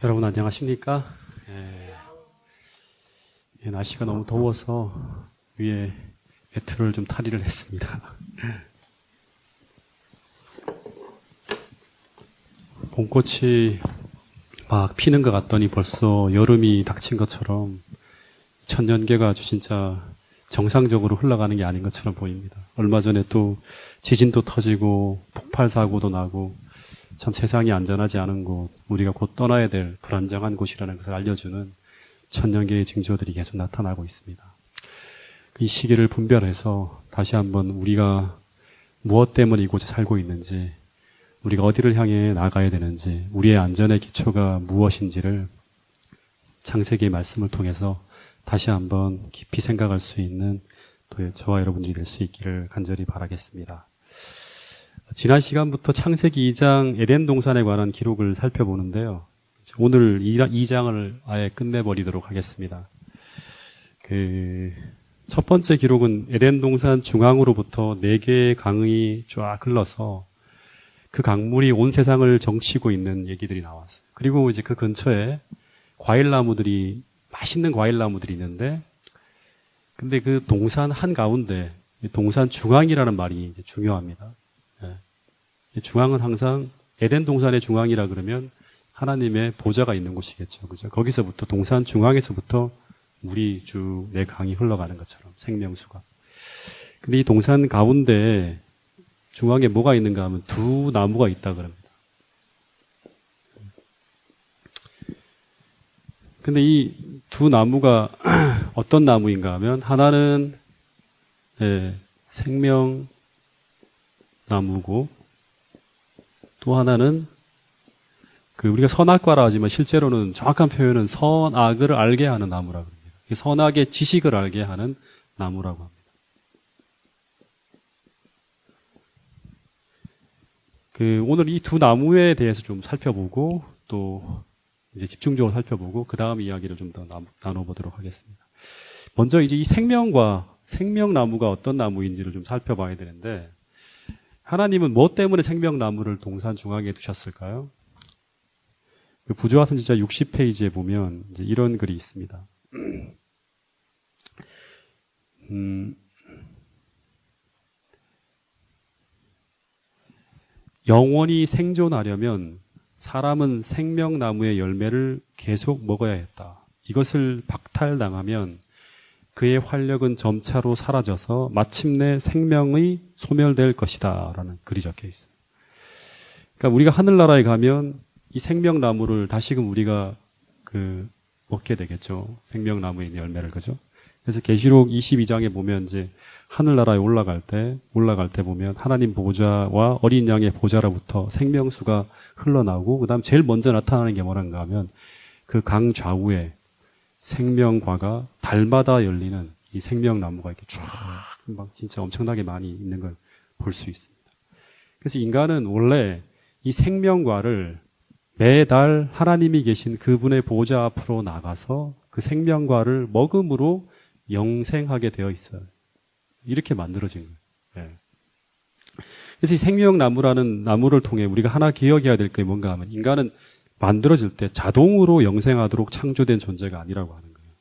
여러분 안녕하십니까? 날씨가 너무 더워서 위에 매트를 좀 탈의를 했습니다. 봄꽃이 막 피는 것 같더니 벌써 여름이 닥친 것처럼 천년계가 아주 진짜 정상적으로 흘러가는 게 아닌 것처럼 보입니다. 얼마 전에 또 지진도 터지고 폭발 사고도 나고 참 세상이 안전하지 않은 곳, 우리가 곧 떠나야 될 불안정한 곳이라는 것을 알려주는 천년계의 징조들이 계속 나타나고 있습니다. 이 시기를 분별해서 다시 한번 우리가 무엇 때문에 이곳에 살고 있는지, 우리가 어디를 향해 나가야 되는지, 우리의 안전의 기초가 무엇인지를 창세기의 말씀을 통해서 다시 한번 깊이 생각할 수 있는 또 저와 여러분들이 될 수 있기를 간절히 바라겠습니다. 지난 시간부터 창세기 2장 에덴 동산에 관한 기록을 살펴보는데요. 오늘 2장을 아예 끝내버리도록 하겠습니다. 첫 번째 기록은 에덴 동산 중앙으로부터 4개의 강이 쫙 흘러서 그 강물이 온 세상을 정치고 있는 얘기들이 나왔어요. 그리고 이제 그 근처에 과일나무들이, 맛있는 과일나무들이 있는데, 근데 그 동산 한가운데, 동산 중앙이라는 말이 이제 중요합니다. 중앙은 항상 에덴 동산의 중앙이라 그러면 하나님의 보좌가 있는 곳이겠죠. 그죠? 거기서부터, 동산 중앙에서부터 물이 쭉 4강이 흘러가는 것처럼, 생명수가. 근데 이 동산 가운데 중앙에 뭐가 있는가 하면 2 나무가 있다 그럽니다. 근데 이 2 나무가 어떤 나무인가 하면, 하나는 생명나무고, 또 하나는 우리가 선악과라 하지만 실제로는 정확한 표현은 선악을 알게 하는 나무라고 합니다. 선악의 지식을 알게 하는 나무라고 합니다. 오늘 이 2 나무에 대해서 좀 살펴보고, 또 이제 집중적으로 살펴보고, 그 다음 이야기를 좀 더 나눠보도록 하겠습니다. 먼저 이제 이 생명나무가 어떤 나무인지를 좀 살펴봐야 되는데, 하나님은 뭐 때문에 생명나무를 동산 중앙에 두셨을까요? 부조화 선지자 60페이지에 보면 이제 이런 글이 있습니다. 영원히 생존하려면 사람은 생명나무의 열매를 계속 먹어야 했다. 이것을 박탈당하면 그의 활력은 점차로 사라져서 마침내 생명이 소멸될 것이다. 라는 글이 적혀 있어요. 그러니까 우리가 하늘나라에 가면 이 생명나무를 다시금 우리가 먹게 되겠죠. 생명나무의 열매를, 그죠? 그래서 계시록 22장에 보면 이제 하늘나라에 올라갈 때 보면 하나님 보좌와 어린 양의 보좌로부터 생명수가 흘러나오고, 그 다음 제일 먼저 나타나는 게 뭐란가 하면 그 강 좌우에 생명과가 달마다 열리는 이 생명나무가 이렇게 쫙 막 진짜 엄청나게 많이 있는 걸 볼 수 있습니다. 그래서 인간은 원래 이 생명과를 매달 하나님이 계신 그분의 보좌 앞으로 나가서 그 생명과를 먹음으로 영생하게 되어 있어요. 이렇게 만들어진 거예요. 그래서 이 생명나무라는 나무를 통해 우리가 하나 기억해야 될 게 뭔가 하면, 인간은 만들어질 때 자동으로 영생하도록 창조된 존재가 아니라고 하는 거예요.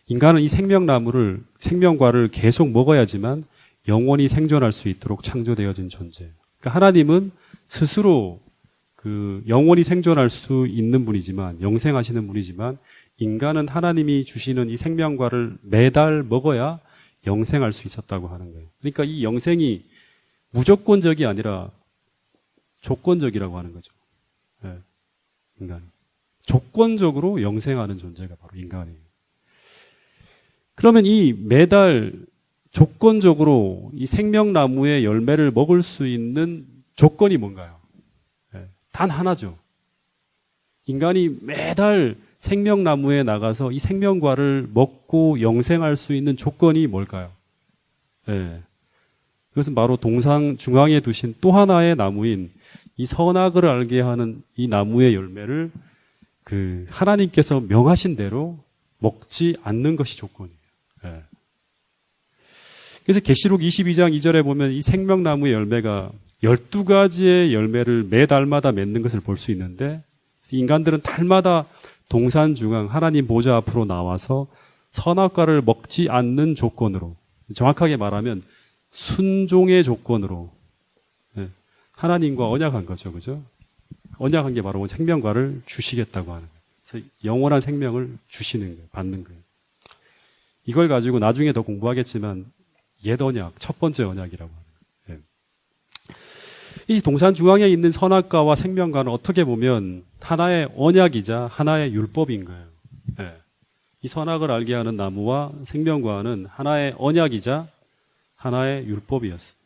인간은 이 생명과를 계속 먹어야지만 영원히 생존할 수 있도록 창조되어진 존재예요. 그러니까 하나님은 스스로 영원히 생존할 수 있는 분이지만, 영생하시는 분이지만, 인간은 하나님이 주시는 이 생명과를 매달 먹어야 영생할 수 있었다고 하는 거예요. 그러니까 이 영생이 무조건적이 아니라 조건적이라고 하는 거죠. 인간이. 조건적으로 영생하는 존재가 바로 인간이에요. 그러면 이 매달 조건적으로 이 생명나무의 열매를 먹을 수 있는 조건이 뭔가요? 단 하나죠. 인간이 매달 생명나무에 나가서 이 생명과를 먹고 영생할 수 있는 조건이 뭘까요? 그것은 바로 동산 중앙에 두신 또 하나의 나무인 이 선악을 알게 하는 이 나무의 열매를 하나님께서 명하신 대로 먹지 않는 것이 조건이에요. 그래서 계시록 22장 2절에 보면 이 생명나무의 열매가 12가지의 열매를 매달마다 맺는 것을 볼 수 있는데, 인간들은 달마다 동산중앙 하나님 보좌 앞으로 나와서 선악과를 먹지 않는 조건으로, 정확하게 말하면 순종의 조건으로 하나님과 언약한 거죠. 그죠? 언약한 게 바로 생명과를 주시겠다고 하는 거예요. 그래서 영원한 생명을 주시는 거예요. 받는 거예요. 이걸 가지고 나중에 더 공부하겠지만 옛 언약, 첫 번째 언약이라고 하는 거예요. 이 동산 중앙에 있는 선악과와 생명과는 어떻게 보면 하나의 언약이자 하나의 율법인 거예요. 이 선악을 알게 하는 나무와 생명과는 하나의 언약이자 하나의 율법이었어요.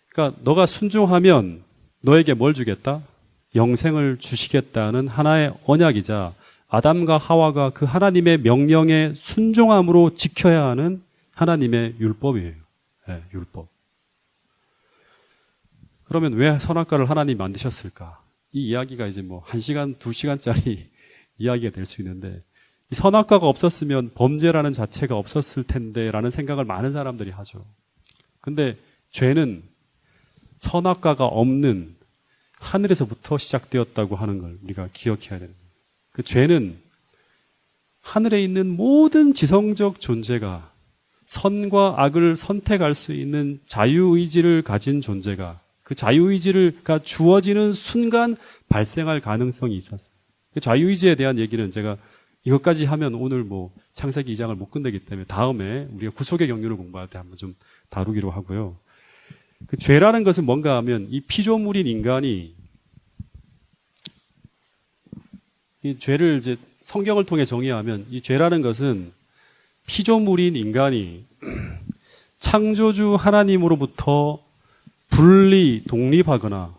그러니까 너가 순종하면 너에게 뭘 주겠다? 영생을 주시겠다는 하나의 언약이자 아담과 하와가 그 하나님의 명령에 순종함으로 지켜야 하는 하나님의 율법이에요. 율법. 그러면 왜 선악과를 하나님이 만드셨을까? 이 이야기가 이제 뭐 1시간, 2시간짜리 이야기가 될 수 있는데, 이 선악과가 없었으면 범죄라는 자체가 없었을 텐데 라는 생각을 많은 사람들이 하죠. 근데 죄는 선악과가 없는 하늘에서부터 시작되었다고 하는 걸 우리가 기억해야 되는 거예요. 그 죄는 하늘에 있는 모든 지성적 존재가 선과 악을 선택할 수 있는 자유의지를 가진 존재가 그 자유의지가 주어지는 순간 발생할 가능성이 있었어요. 그 자유의지에 대한 얘기는 제가 이것까지 하면 오늘 뭐 창세기 2장을 못 끝내기 때문에 다음에 우리가 구속의 경륜을 공부할 때 한번 좀 다루기로 하고요. 그 죄라는 것은 뭔가 하면 이 피조물인 인간이 이 죄를 이제 성경을 통해 정의하면 이 죄라는 것은 피조물인 인간이 창조주 하나님으로부터 분리, 독립하거나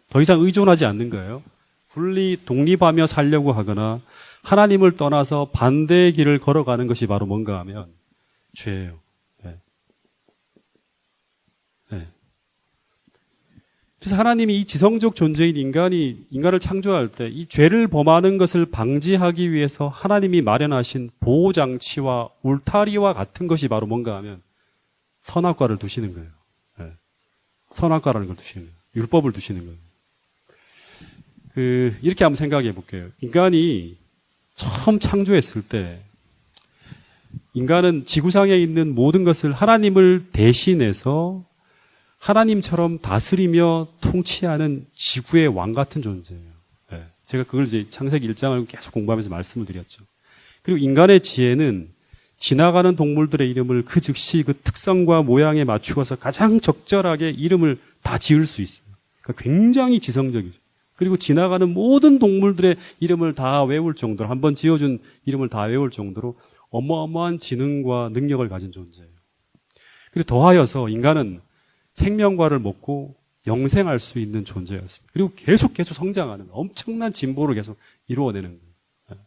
더 이상 의존하지 않는 거예요. 분리, 독립하며 살려고 하거나 하나님을 떠나서 반대의 길을 걸어가는 것이 바로 뭔가 하면 죄예요. 그래서 하나님이 이 지성적 존재인 인간을 창조할 때 이 죄를 범하는 것을 방지하기 위해서 하나님이 마련하신 보호장치와 울타리와 같은 것이 바로 뭔가 하면 선악과를 두시는 거예요. 선악과라는 걸 두시는 거예요. 율법을 두시는 거예요. 이렇게 한번 생각해 볼게요. 인간이 처음 창조했을 때 인간은 지구상에 있는 모든 것을 하나님을 대신해서 하나님처럼 다스리며 통치하는 지구의 왕 같은 존재예요. 제가 그걸 이제 창세기 1장을 계속 공부하면서 말씀을 드렸죠. 그리고 인간의 지혜는 지나가는 동물들의 이름을 그 즉시 그 특성과 모양에 맞추어서 가장 적절하게 이름을 다 지을 수 있어요. 그러니까 굉장히 지성적이죠. 그리고 지나가는 모든 동물들의 이름을 다 외울 정도로, 한번 지어준 이름을 다 외울 정도로 어마어마한 지능과 능력을 가진 존재예요. 그리고 더하여서 인간은 생명과를 먹고 영생할 수 있는 존재였습니다. 그리고 계속 성장하는 엄청난 진보를 계속 이루어내는 거예요.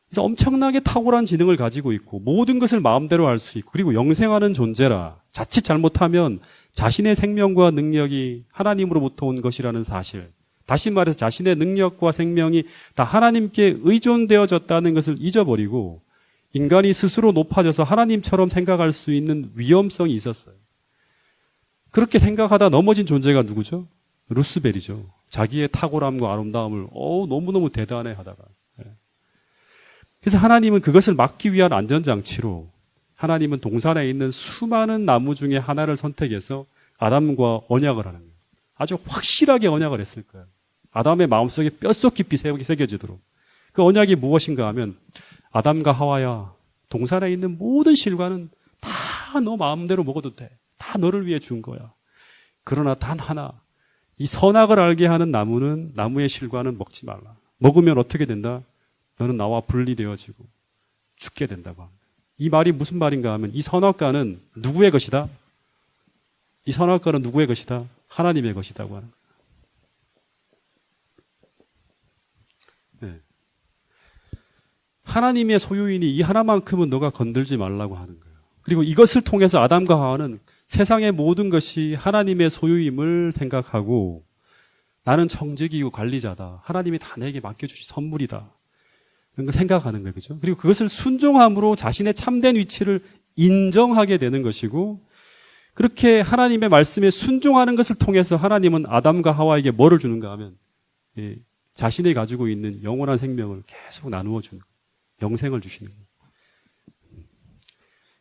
그래서 엄청나게 탁월한 지능을 가지고 있고 모든 것을 마음대로 할 수 있고 그리고 영생하는 존재라 자칫 잘못하면 자신의 생명과 능력이 하나님으로부터 온 것이라는 사실, 다시 말해서 자신의 능력과 생명이 다 하나님께 의존되어졌다는 것을 잊어버리고 인간이 스스로 높아져서 하나님처럼 생각할 수 있는 위험성이 있었어요. 그렇게 생각하다 넘어진 존재가 누구죠? 루스벨이죠. 자기의 탁월함과 아름다움을 너무너무 대단해 하다가. 그래서 하나님은 그것을 막기 위한 안전장치로 하나님은 동산에 있는 수많은 나무 중에 하나를 선택해서 아담과 언약을 하는 거예요. 아주 확실하게 언약을 했을 거예요. 아담의 마음속에 뼛속 깊이 새겨지도록. 그 언약이 무엇인가 하면 아담과 하와야, 동산에 있는 모든 실과는 다 너 마음대로 먹어도 돼. 다 너를 위해 준 거야. 그러나 단 하나, 이 선악을 알게 하는 나무의 실과는 먹지 말라. 먹으면 어떻게 된다? 너는 나와 분리되어지고 죽게 된다고 합니다. 이 말이 무슨 말인가 하면 이 선악과는 누구의 것이다? 이 선악과는 누구의 것이다? 하나님의 것이라고 하는 거예요. 네. 하나님의 소유인이 이 하나만큼은 너가 건들지 말라고 하는 거예요. 그리고 이것을 통해서 아담과 하와는 세상의 모든 것이 하나님의 소유임을 생각하고 나는 청지기고 관리자다. 하나님이 다 내게 맡겨주신 선물이다. 이런 걸 생각하는 거예요. 그죠? 그리고 그것을 순종함으로 자신의 참된 위치를 인정하게 되는 것이고 그렇게 하나님의 말씀에 순종하는 것을 통해서 하나님은 아담과 하와에게 뭐를 주는가 하면 자신이 가지고 있는 영원한 생명을 계속 나누어 주는 거예요. 영생을 주시는 거예요.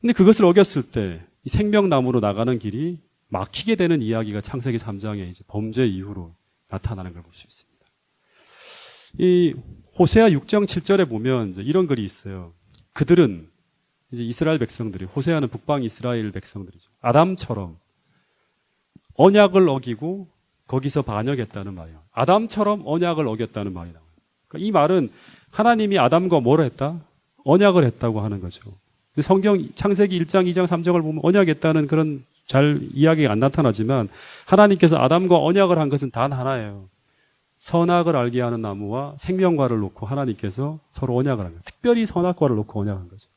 근데 그것을 어겼을 때 이 생명나무로 나가는 길이 막히게 되는 이야기가 창세기 3장에 이제 범죄 이후로 나타나는 걸 볼 수 있습니다. 이 호세아 6장 7절에 보면 이제 이런 글이 있어요. 그들은 이제 이스라엘 백성들이, 호세아는 북방 이스라엘 백성들이죠. 아담처럼 언약을 어기고 거기서 반역했다는 말이에요. 아담처럼 언약을 어겼다는 말이 나와요. 그러니까 이 말은 하나님이 아담과 뭘 했다? 언약을 했다고 하는 거죠. 근데 성경 창세기 1장, 2장, 3장을 보면 언약했다는 그런 잘 이야기가 안 나타나지만 하나님께서 아담과 언약을 한 것은 단 하나예요. 선악을 알게 하는 나무와 생명과를 놓고 하나님께서 서로 언약을 한 거예요. 특별히 선악과를 놓고 언약한 거죠.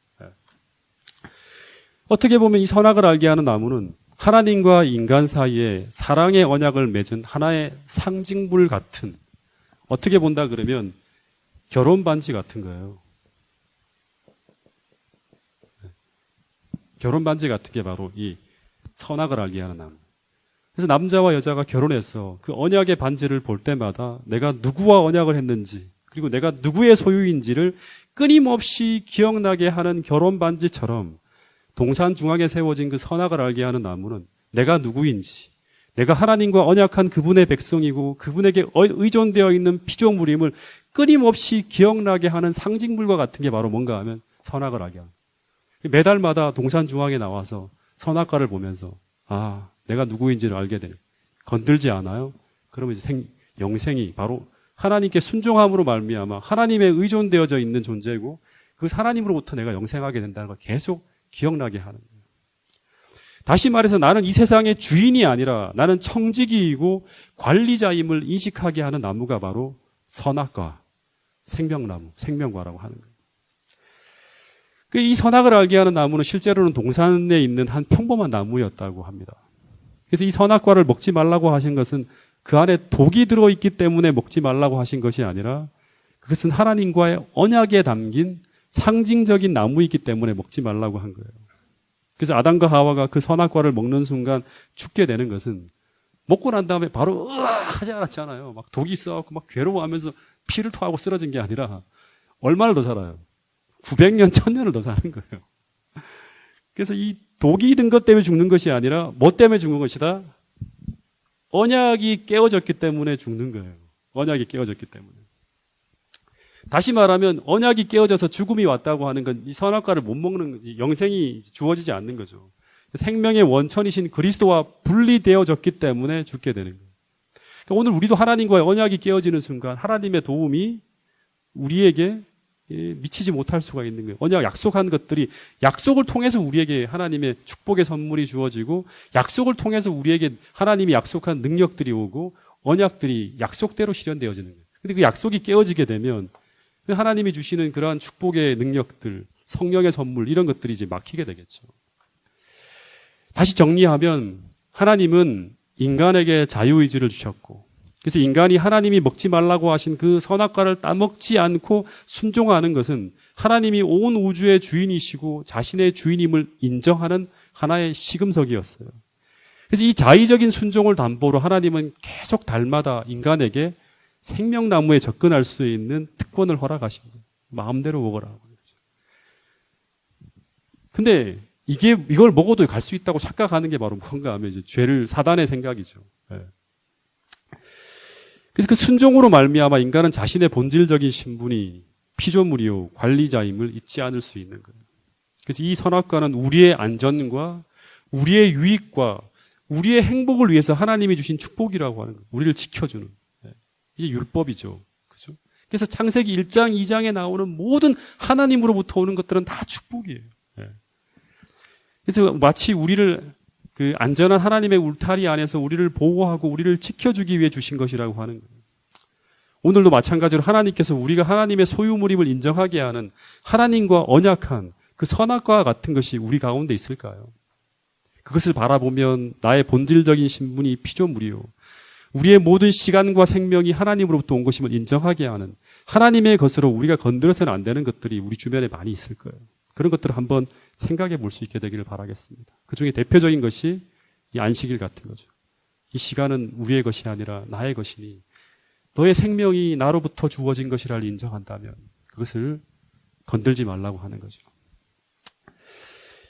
어떻게 보면 이 선악을 알게 하는 나무는 하나님과 인간 사이에 사랑의 언약을 맺은 하나의 상징물 같은, 어떻게 본다 그러면 결혼 반지 같은 거예요. 결혼 반지 같은 게 바로 이 선악을 알게 하는 나무. 그래서 남자와 여자가 결혼해서 그 언약의 반지를 볼 때마다 내가 누구와 언약을 했는지, 그리고 내가 누구의 소유인지를 끊임없이 기억나게 하는 결혼 반지처럼 동산 중앙에 세워진 그 선악을 알게 하는 나무는 내가 누구인지, 내가 하나님과 언약한 그분의 백성이고 그분에게 의존되어 있는 피조물임을 끊임없이 기억나게 하는 상징물과 같은 게 바로 뭔가 하면 선악을 알게 하는. 매달마다 동산 중앙에 나와서 선악과를 보면서 내가 누구인지를 알게 되는. 건들지 않아요? 그러면 이제 영생이 바로 하나님께 순종함으로 말미암아 하나님에 의존되어져 있는 존재고 그 하나님으로부터 내가 영생하게 된다는 걸 계속 기억나게 하는 거예요. 다시 말해서 나는 이 세상의 주인이 아니라 나는 청지기이고 관리자임을 인식하게 하는 나무가 바로 선악과, 생명나무, 생명과라고 하는 거예요. 이 선악을 알게 하는 나무는 실제로는 동산에 있는 한 평범한 나무였다고 합니다. 그래서 이 선악과를 먹지 말라고 하신 것은 그 안에 독이 들어있기 때문에 먹지 말라고 하신 것이 아니라 그것은 하나님과의 언약에 담긴 상징적인 나무이기 때문에 먹지 말라고 한 거예요. 그래서 아담과 하와가 그 선악과를 먹는 순간 죽게 되는 것은 먹고 난 다음에 바로 하지 않았잖아요. 막 독이 있어갖고 막 괴로워하면서 피를 토하고 쓰러진 게 아니라 얼마를 더 살아요? 900년, 1000년을 더 사는 거예요. 그래서 이 독이 든 것 때문에 죽는 것이 아니라 뭐 때문에 죽는 것이다? 언약이 깨어졌기 때문에 죽는 거예요. 언약이 깨어졌기 때문에. 다시 말하면 언약이 깨어져서 죽음이 왔다고 하는 건 이 선악과를 못 먹는, 영생이 주어지지 않는 거죠. 생명의 원천이신 그리스도와 분리되어졌기 때문에 죽게 되는 거예요. 그러니까 오늘 우리도 하나님과의 언약이 깨어지는 순간 하나님의 도움이 우리에게 미치지 못할 수가 있는 거예요. 언약 약속한 것들이 약속을 통해서 우리에게 하나님의 축복의 선물이 주어지고 약속을 통해서 우리에게 하나님이 약속한 능력들이 오고 언약들이 약속대로 실현되어지는 거예요. 근데 그 약속이 깨어지게 되면 하나님이 주시는 그러한 축복의 능력들, 성령의 선물 이런 것들이 이제 막히게 되겠죠. 다시 정리하면 하나님은 인간에게 자유의지를 주셨고 그래서 인간이 하나님이 먹지 말라고 하신 그 선악과를 따먹지 않고 순종하는 것은 하나님이 온 우주의 주인이시고 자신의 주인임을 인정하는 하나의 시금석이었어요. 그래서 이 자의적인 순종을 담보로 하나님은 계속 달마다 인간에게 생명나무에 접근할 수 있는 특권을 허락하신 거예요. 마음대로 먹으라고. 근데 이걸 먹어도 갈 수 있다고 착각하는 게 바로 뭔가 하면 이제 죄를 사단의 생각이죠. 네. 그래서 그 순종으로 말미암아 인간은 자신의 본질적인 신분이 피조물이요 관리자임을 잊지 않을 수 있는 거예요. 그래서 이 선악과는 우리의 안전과 우리의 유익과 우리의 행복을 위해서 하나님이 주신 축복이라고 하는 거예요. 우리를 지켜주는. 이게 율법이죠. 그죠? 그래서 창세기 1장, 2장에 나오는 모든 하나님으로부터 오는 것들은 다 축복이에요. 그래서 마치 우리를 그 안전한 하나님의 울타리 안에서 우리를 보호하고 우리를 지켜주기 위해 주신 것이라고 하는 거예요. 오늘도 마찬가지로 하나님께서 우리가 하나님의 소유물임을 인정하게 하는 하나님과 언약한 그 선악과 같은 것이 우리 가운데 있을까요? 그것을 바라보면 나의 본질적인 신분이 피조물이요. 우리의 모든 시간과 생명이 하나님으로부터 온 것임을 인정하게 하는 하나님의 것으로 우리가 건드려서는 안 되는 것들이 우리 주변에 많이 있을 거예요. 그런 것들을 한번 생각해 볼 수 있게 되기를 바라겠습니다. 그 중에 대표적인 것이 이 안식일 같은 거죠. 이 시간은 우리의 것이 아니라 나의 것이니 너의 생명이 나로부터 주어진 것이라 인정한다면 그것을 건들지 말라고 하는 거죠.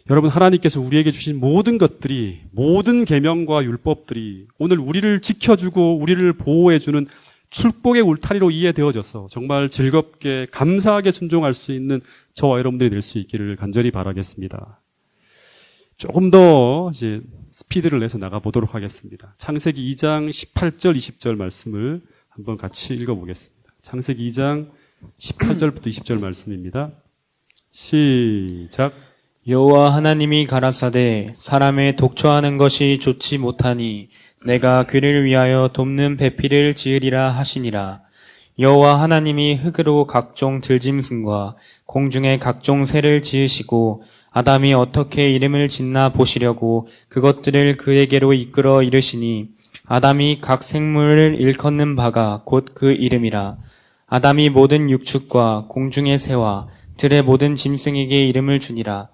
여러분, 하나님께서 우리에게 주신 모든 것들이, 모든 계명과 율법들이 오늘 우리를 지켜주고 우리를 보호해주는 축복의 울타리로 이해되어져서 정말 즐겁게 감사하게 순종할 수 있는 저와 여러분들이 될 수 있기를 간절히 바라겠습니다. 조금 더 이제 스피드를 내서 나가보도록 하겠습니다. 창세기 2장 18절, 20절 말씀을 한번 같이 읽어보겠습니다. 창세기 2장 18절부터 20절 말씀입니다. 시작. 여호와 하나님이 가라사대 사람의 독초하는 것이 좋지 못하니 내가 그를 위하여 돕는 배필을 지으리라 하시니라. 여호와 하나님이 흙으로 각종 들짐승과 공중의 각종 새를 지으시고 아담이 어떻게 이름을 짓나 보시려고 그것들을 그에게로 이끌어 이르시니 아담이 각 생물을 일컫는 바가 곧 그 이름이라. 아담이 모든 육축과 공중의 새와 들의 모든 짐승에게 이름을 주니라.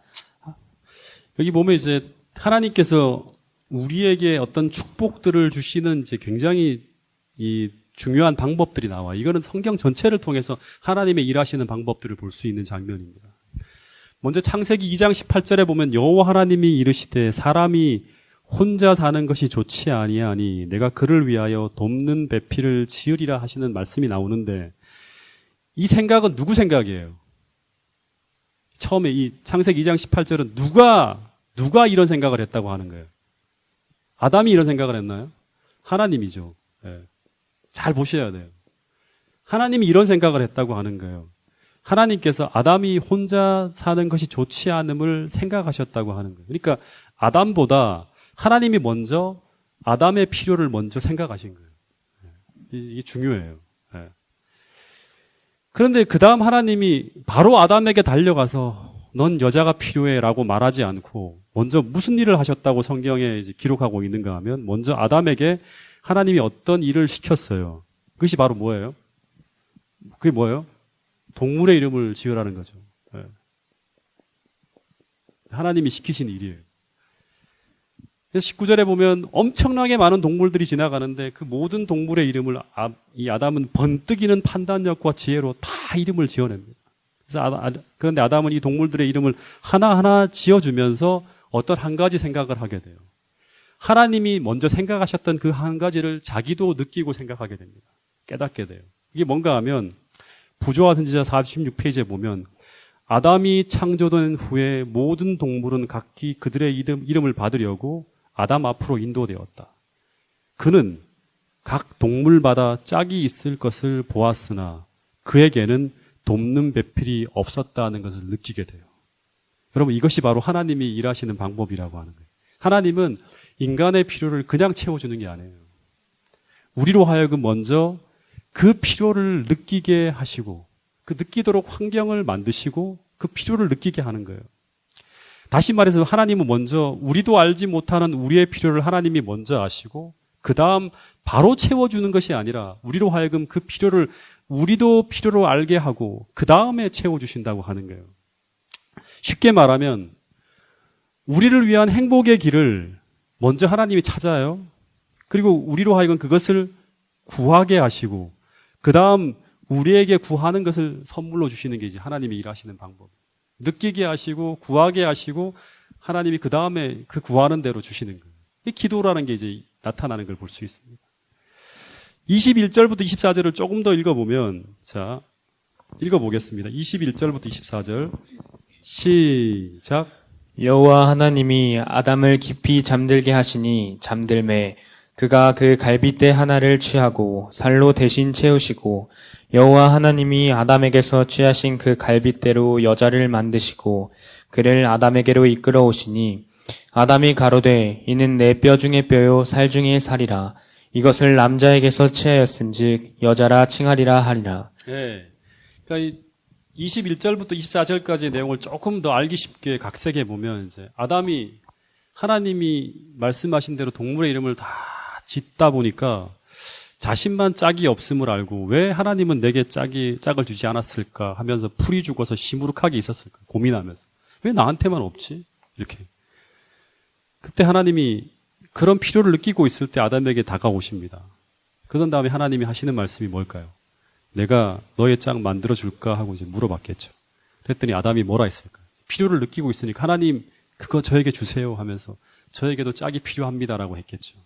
여기 보면 이제 하나님께서 우리에게 어떤 축복들을 주시는 이제 굉장히 이 중요한 방법들이 나와. 이거는 성경 전체를 통해서 하나님의 일하시는 방법들을 볼 수 있는 장면입니다. 먼저 창세기 2장 18절에 보면 여호와 하나님이 이르시되 사람이 혼자 사는 것이 좋지 아니하니 내가 그를 위하여 돕는 배필을 지으리라 하시는 말씀이 나오는데 이 생각은 누구 생각이에요? 처음에 이 창세기 2장 18절은 누가 이런 생각을 했다고 하는 거예요? 아담이 이런 생각을 했나요? 하나님이죠. 네. 잘 보셔야 돼요. 하나님이 이런 생각을 했다고 하는 거예요. 하나님께서 아담이 혼자 사는 것이 좋지 않음을 생각하셨다고 하는 거예요. 그러니까 아담보다 하나님이 먼저 아담의 필요를 먼저 생각하신 거예요. 이게 중요해요. 네. 그런데 그 다음 하나님이 바로 아담에게 달려가서 넌 여자가 필요해라고 말하지 않고 먼저 무슨 일을 하셨다고 성경에 이제 기록하고 있는가 하면 먼저 아담에게 하나님이 어떤 일을 시켰어요. 그것이 바로 뭐예요? 그게 뭐예요? 동물의 이름을 지으라는 거죠. 네. 하나님이 시키신 일이에요. 그래서 19절에 보면 엄청나게 많은 동물들이 지나가는데 그 모든 동물의 이름을 이 아담은 번뜩이는 판단력과 지혜로 다 이름을 지어냅니다. 그래서 그런데 아담은 이 동물들의 이름을 하나하나 지어주면서 어떤 한 가지 생각을 하게 돼요. 하나님이 먼저 생각하셨던 그 한 가지를 자기도 느끼고 생각하게 됩니다. 깨닫게 돼요. 이게 뭔가 하면 부조화 선지자 46페이지에 보면 아담이 창조된 후에 모든 동물은 각기 그들의 이름을 받으려고 아담 앞으로 인도되었다. 그는 각 동물마다 짝이 있을 것을 보았으나 그에게는 돕는 배필이 없었다는 것을 느끼게 돼요. 여러분, 이것이 바로 하나님이 일하시는 방법이라고 하는 거예요. 하나님은 인간의 필요를 그냥 채워주는 게 아니에요. 우리로 하여금 먼저 그 필요를 느끼게 하시고 그 느끼도록 환경을 만드시고 그 필요를 느끼게 하는 거예요. 다시 말해서 하나님은 먼저 우리도 알지 못하는 우리의 필요를 하나님이 먼저 아시고 그 다음 바로 채워주는 것이 아니라 우리로 하여금 그 필요를 우리도 필요로 알게 하고 그 다음에 채워주신다고 하는 거예요. 쉽게 말하면 우리를 위한 행복의 길을 먼저 하나님이 찾아요. 그리고 우리로 하여금 그것을 구하게 하시고 그 다음 우리에게 구하는 것을 선물로 주시는 게 이제 하나님이 일하시는 방법. 느끼게 하시고 구하게 하시고 하나님이 그 다음에 그 구하는 대로 주시는 거예요. 이 기도라는 게 이제 나타나는 걸 볼 수 있습니다. 21절부터 24절을 조금 더 읽어보면, 자, 읽어보겠습니다. 21절부터 24절. 시작. 여호와 하나님이 아담을 깊이 잠들게 하시니 잠들매 그가 그 갈빗대 하나를 취하고 살로 대신 채우시고 여호와 하나님이 아담에게서 취하신 그 갈빗대로 여자를 만드시고 그를 아담에게로 이끌어 오시니 아담이 가로되 이는 내 뼈 중의 뼈요 살 중의 살이라 이것을 남자에게서 취하였은즉 여자라 칭하리라 하리라. 네. 그러니까 21절부터 24절까지의 내용을 조금 더 알기 쉽게 각색해 보면 이제 아담이 하나님이 말씀하신 대로 동물의 이름을 다 짓다 보니까 자신만 짝이 없음을 알고 왜 하나님은 내게 짝을 주지 않았을까 하면서 풀이 죽어서 시무룩하게 있었을까 고민하면서 왜 나한테만 없지? 이렇게. 그때 하나님이 그런 필요를 느끼고 있을 때 아담에게 다가오십니다. 그런 다음에 하나님이 하시는 말씀이 뭘까요? 내가 너의 짝 만들어줄까 하고 이제 물어봤겠죠. 그랬더니 아담이 뭐라 했을까요? 필요를 느끼고 있으니까 하나님 그거 저에게 주세요 하면서 저에게도 짝이 필요합니다라고 했겠죠.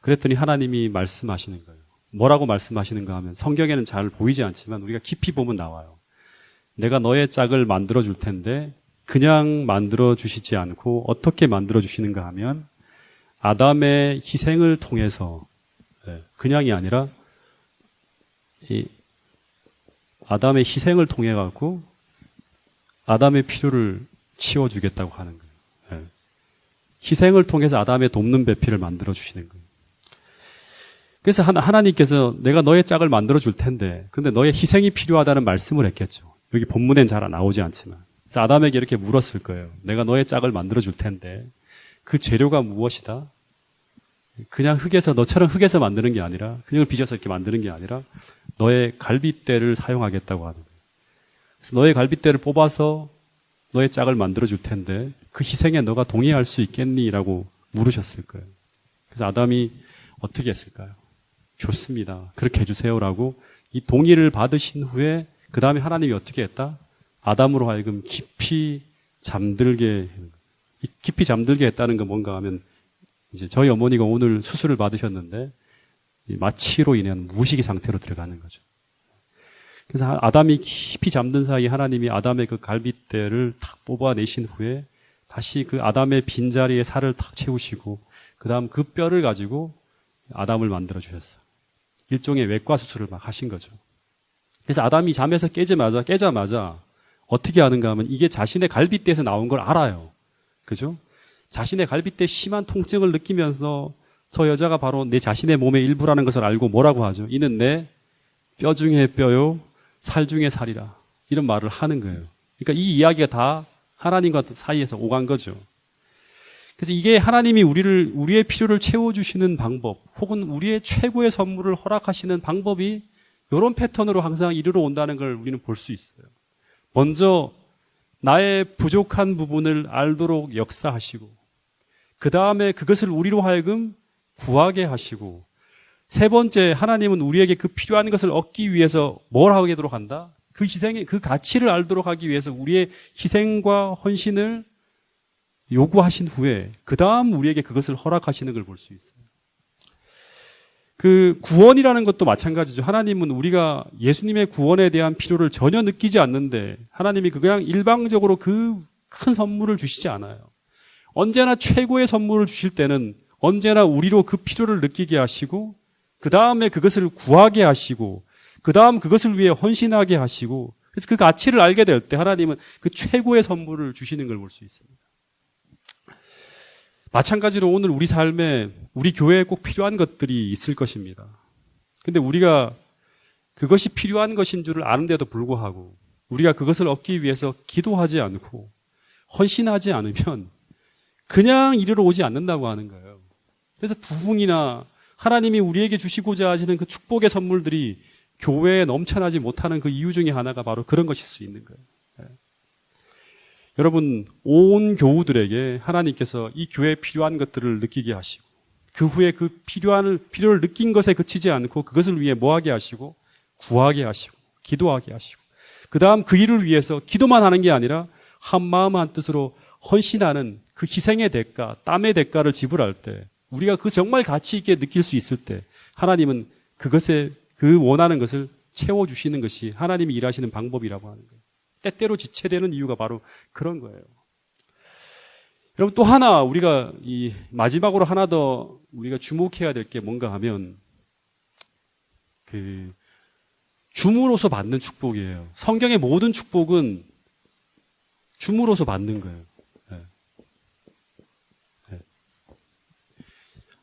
그랬더니 하나님이 말씀하시는 거예요. 뭐라고 말씀하시는가 하면 성경에는 잘 보이지 않지만 우리가 깊이 보면 나와요. 내가 너의 짝을 만들어줄 텐데 그냥 만들어주시지 않고 어떻게 만들어주시는가 하면 아담의 희생을 통해서 그냥이 아니라 이 아담의 희생을 통해 갖고 아담의 필요를 치워주겠다고 하는 거예요. 희생을 통해서 아담의 돕는 배필을 만들어 주시는 거예요. 그래서 하나님께서 내가 너의 짝을 만들어 줄 텐데, 근데 너의 희생이 필요하다는 말씀을 했겠죠. 여기 본문엔 잘 나오지 않지만, 그래서 아담에게 이렇게 물었을 거예요. 내가 너의 짝을 만들어 줄 텐데 그 재료가 무엇이다? 그냥 흙에서 너처럼 흙에서 만드는 게 아니라 그냥 빚어서 이렇게 만드는 게 아니라 너의 갈빗대를 사용하겠다고 하는 거예요. 그래서 너의 갈빗대를 뽑아서 너의 짝을 만들어 줄 텐데 그 희생에 너가 동의할 수 있겠니? 라고 물으셨을 거예요. 그래서 아담이 어떻게 했을까요? 좋습니다. 그렇게 해주세요라고 이 동의를 받으신 후에 그 다음에 하나님이 어떻게 했다? 아담으로 하여금 깊이 잠들게 했다는 건 뭔가 하면 이제 저희 어머니가 오늘 수술을 받으셨는데 마취로 인한 무의식의 상태로 들어가는 거죠. 그래서 아담이 깊이 잠든 사이에 하나님이 아담의 그 갈빗대를 탁 뽑아내신 후에 다시 그 아담의 빈자리에 살을 탁 채우시고 그 다음 그 뼈를 가지고 아담을 만들어 주셨어요. 일종의 외과 수술을 막 하신 거죠. 그래서 아담이 잠에서 깨자마자 어떻게 하는가 하면 이게 자신의 갈빗대에서 나온 걸 알아요. 그죠? 자신의 갈빗대 심한 통증을 느끼면서 저 여자가 바로 내 자신의 몸의 일부라는 것을 알고 뭐라고 하죠? 이는 내 뼈 중에 뼈요, 살 중에 살이라. 이런 말을 하는 거예요. 그러니까 이 이야기가 다 하나님과 사이에서 오간 거죠. 그래서 이게 하나님이 우리의 필요를 채워주시는 방법, 혹은 우리의 최고의 선물을 허락하시는 방법이 이런 패턴으로 항상 이르러 온다는 걸 우리는 볼 수 있어요. 먼저 나의 부족한 부분을 알도록 역사하시고, 그 다음에 그것을 우리로 하여금 구하게 하시고, 세 번째, 하나님은 우리에게 그 필요한 것을 얻기 위해서 뭘 하도록 한다? 그 희생의 그 가치를 알도록 하기 위해서 우리의 희생과 헌신을 요구하신 후에 그 다음 우리에게 그것을 허락하시는 걸 볼 수 있어요. 그 구원이라는 것도 마찬가지죠. 하나님은 우리가 예수님의 구원에 대한 필요를 전혀 느끼지 않는데 하나님이 그냥 일방적으로 그 큰 선물을 주시지 않아요. 언제나 최고의 선물을 주실 때는 언제나 우리로 그 필요를 느끼게 하시고 그 다음에 그것을 구하게 하시고 그 다음 그것을 위해 헌신하게 하시고 그래서 그 가치를 알게 될 때 하나님은 그 최고의 선물을 주시는 걸 볼 수 있습니다. 마찬가지로 오늘 우리 삶에 우리 교회에 꼭 필요한 것들이 있을 것입니다. 근데 우리가 그것이 필요한 것인 줄을 아는데도 불구하고 우리가 그것을 얻기 위해서 기도하지 않고 헌신하지 않으면 그냥 이르러 오지 않는다고 하는 거예요. 그래서 부흥이나 하나님이 우리에게 주시고자 하시는 그 축복의 선물들이 교회에 넘쳐나지 못하는 그 이유 중에 하나가 바로 그런 것일 수 있는 거예요. 여러분, 온 교우들에게 하나님께서 이 교회에 필요한 것들을 느끼게 하시고 그 후에 그 필요를 느낀 것에 그치지 않고 그것을 위해 뭐하게 하시고 구하게 하시고 기도하게 하시고 그 다음 그 일을 위해서 기도만 하는 게 아니라 한 마음 한 뜻으로 헌신하는 그 희생의 대가, 땀의 대가를 지불할 때 우리가 그 정말 가치 있게 느낄 수 있을 때 하나님은 그것에 그 원하는 것을 채워주시는 것이 하나님이 일하시는 방법이라고 하는 거예요. 때때로 지체되는 이유가 바로 그런 거예요. 여러분 또 하나 우리가 이 마지막으로 하나 더 우리가 주목해야 될 게 뭔가 하면 그 줌으로서 받는 축복이에요. 성경의 모든 축복은 줌으로서 받는 거예요. 네. 네.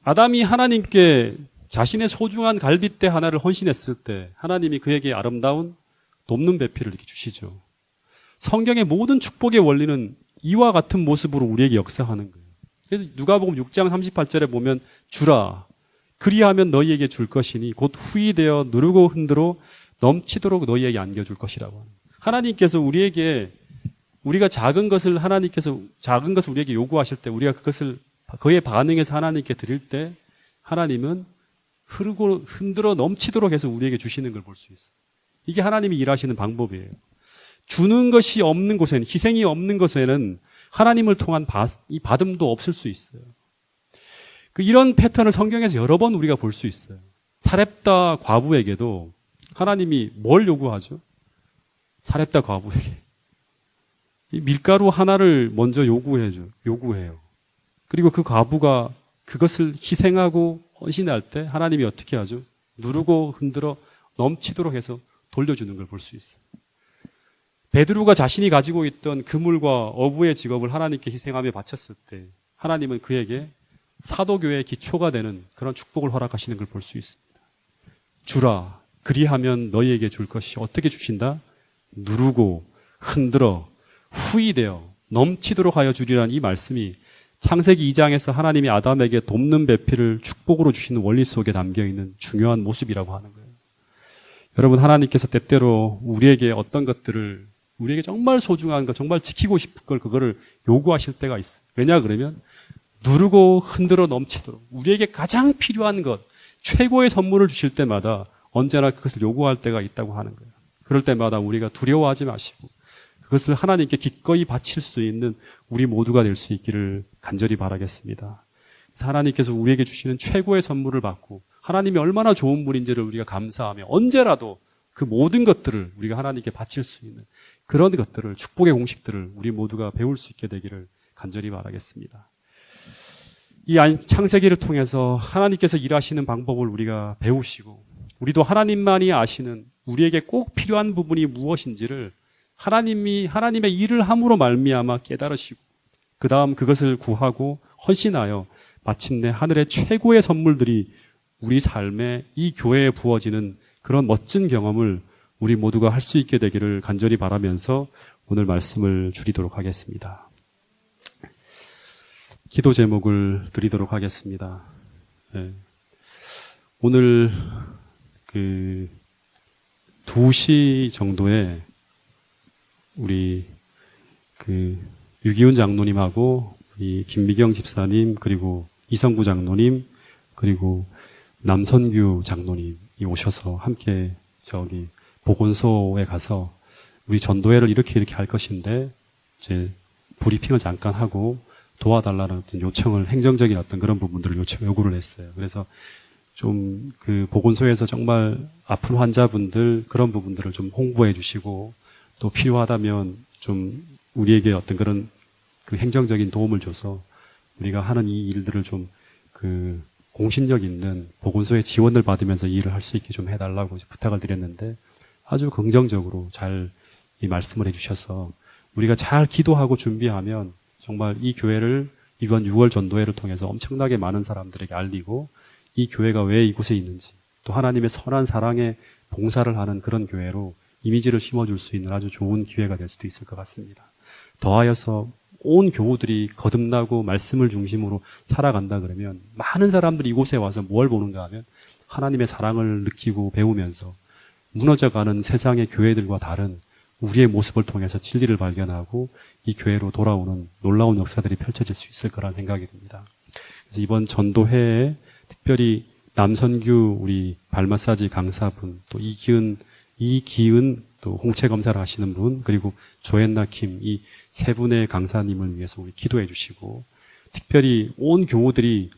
아담이 하나님께 자신의 소중한 갈빗대 하나를 헌신했을 때 하나님이 그에게 아름다운 돕는 배필을 이렇게 주시죠. 성경의 모든 축복의 원리는 이와 같은 모습으로 우리에게 역사하는 거예요. 그래서 누가복음 6장 38절에 보면 주라 그리하면 너희에게 줄 것이니 곧 후히 되어 누르고 흔들어 넘치도록 너희에게 안겨줄 것이라고 하는 거예요. 하나님께서 우리에게 우리가 작은 것을 우리에게 요구하실 때 우리가 그것을 그에 반응해서 하나님께 드릴 때 하나님은 흐르고 흔들어 넘치도록 해서 우리에게 주시는 걸 볼 수 있어요. 이게 하나님이 일하시는 방법이에요. 주는 것이 없는 곳에는, 희생이 없는 곳에는 하나님을 통한 이 받음도 없을 수 있어요. 이런 패턴을 성경에서 여러 번 우리가 볼 수 있어요. 사렙다 과부에게도 하나님이 뭘 요구하죠? 사렙다 과부에게 이 밀가루 하나를 먼저 요구해요. 그리고 그 과부가 그것을 희생하고 헌신할 때 하나님이 어떻게 하죠? 누르고 흔들어 넘치도록 해서 돌려주는 걸 볼 수 있어요. 베드로가 자신이 가지고 있던 그물과 어부의 직업을 하나님께 희생하며 바쳤을 때 하나님은 그에게 사도교회의 기초가 되는 그런 축복을 허락하시는 걸 볼 수 있습니다. 주라, 그리하면 너희에게 줄 것이 어떻게 주신다? 누르고 흔들어 후이되어 넘치도록 하여 주리라는 이 말씀이 창세기 2장에서 하나님이 아담에게 돕는 배필을 축복으로 주시는 원리 속에 담겨있는 중요한 모습이라고 하는 거예요. 여러분, 하나님께서 때때로 우리에게 어떤 것들을, 우리에게 정말 소중한 것, 정말 지키고 싶은 걸, 그거를 요구하실 때가 있어요. 왜냐 그러면 누르고 흔들어 넘치도록 우리에게 가장 필요한 것, 최고의 선물을 주실 때마다 언제나 그것을 요구할 때가 있다고 하는 거예요. 그럴 때마다 우리가 두려워하지 마시고 그것을 하나님께 기꺼이 바칠 수 있는 우리 모두가 될 수 있기를 간절히 바라겠습니다. 그래서 하나님께서 우리에게 주시는 최고의 선물을 받고 하나님이 얼마나 좋은 분인지를 우리가 감사하며 언제라도 그 모든 것들을 우리가 하나님께 바칠 수 있는 그런 것들을, 축복의 공식들을 우리 모두가 배울 수 있게 되기를 간절히 바라겠습니다. 이 창세기를 통해서 하나님께서 일하시는 방법을 우리가 배우시고 우리도 하나님만이 아시는 우리에게 꼭 필요한 부분이 무엇인지를 하나님의 일을 함으로 말미암아 깨달으시고 그 다음 그것을 구하고 헌신하여 마침내 하늘의 최고의 선물들이 우리 삶에 이 교회에 부어지는 그런 멋진 경험을 우리 모두가 할 수 있게 되기를 간절히 바라면서 오늘 말씀을 줄이도록 하겠습니다. 기도 제목을 드리도록 하겠습니다. 네. 오늘 2시 정도에 우리 유기훈 장로님하고 우리 김미경 집사님 그리고 이성구 장로님 그리고 남선규 장로님이 오셔서 함께 저기 보건소에 가서 우리 전도회를 이렇게 할 것인데 이제 브리핑을 잠깐 하고 도와달라는 어떤 요청을, 행정적인 어떤 그런 부분들을 요구를 했어요. 그래서 좀 보건소에서 정말 아픈 환자분들 그런 부분들을 좀 홍보해 주시고 또 필요하다면 좀 우리에게 어떤 그런 행정적인 도움을 줘서 우리가 하는 이 일들을 좀 공신력 있는 보건소의 지원을 받으면서 이 일을 할 수 있게 좀 해달라고 부탁을 드렸는데 아주 긍정적으로 잘 이 말씀을 해주셔서 우리가 잘 기도하고 준비하면 정말 이 교회를 이번 6월 전도회를 통해서 엄청나게 많은 사람들에게 알리고 이 교회가 왜 이곳에 있는지 또 하나님의 선한 사랑에 봉사를 하는 그런 교회로 이미지를 심어줄 수 있는 아주 좋은 기회가 될 수도 있을 것 같습니다. 더하여서 온 교우들이 거듭나고 말씀을 중심으로 살아간다 그러면 많은 사람들이 이곳에 와서 뭘 보는가 하면 하나님의 사랑을 느끼고 배우면서 무너져가는 세상의 교회들과 다른 우리의 모습을 통해서 진리를 발견하고 이 교회로 돌아오는 놀라운 역사들이 펼쳐질 수 있을 거란 생각이 듭니다. 그래서 이번 전도회에 특별히 남선규 우리 발마사지 강사분 또 이기은 또 홍채 검사를 하시는 분 그리고 조앤나 킴 이 세 분의 강사님을 위해서 우리 기도해 주시고 특별히 온 교우들이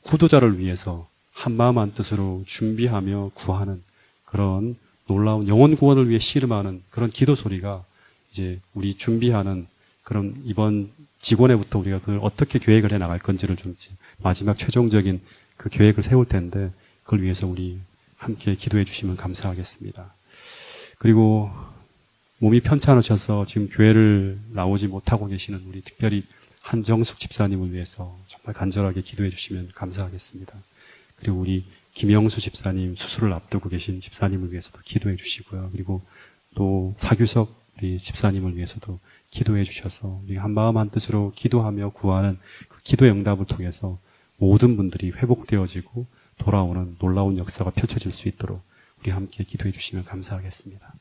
구도자를 위해서 한마음 한뜻으로 준비하며 구하는 그런 놀라운 영혼 구원을 위해 씨름하는 그런 기도 소리가 이제 우리 준비하는 그런 이번 직원회부터 우리가 그걸 어떻게 계획을 해 나갈 건지를 좀 마지막 최종적인 그 계획을 세울 텐데 그걸 위해서 우리 함께 기도해 주시면 감사하겠습니다. 그리고 몸이 편찮으셔서 지금 교회를 나오지 못하고 계시는 우리 특별히 한정숙 집사님을 위해서 정말 간절하게 기도해 주시면 감사하겠습니다. 그리고 우리 김영수 집사님 수술을 앞두고 계신 집사님을 위해서도 기도해 주시고요. 그리고 또 사규석 우리 집사님을 위해서도 기도해 주셔서 우리 한마음 한뜻으로 기도하며 구하는 그 기도의 응답을 통해서 모든 분들이 회복되어지고 돌아오는 놀라운 역사가 펼쳐질 수 있도록 우리 함께 기도해 주시면 감사하겠습니다.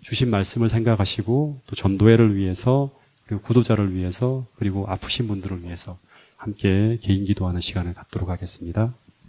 주신 말씀을 생각하시고 또 전도회를 위해서 그리고 구도자를 위해서 그리고 아프신 분들을 위해서 함께 개인 기도하는 시간을 갖도록 하겠습니다.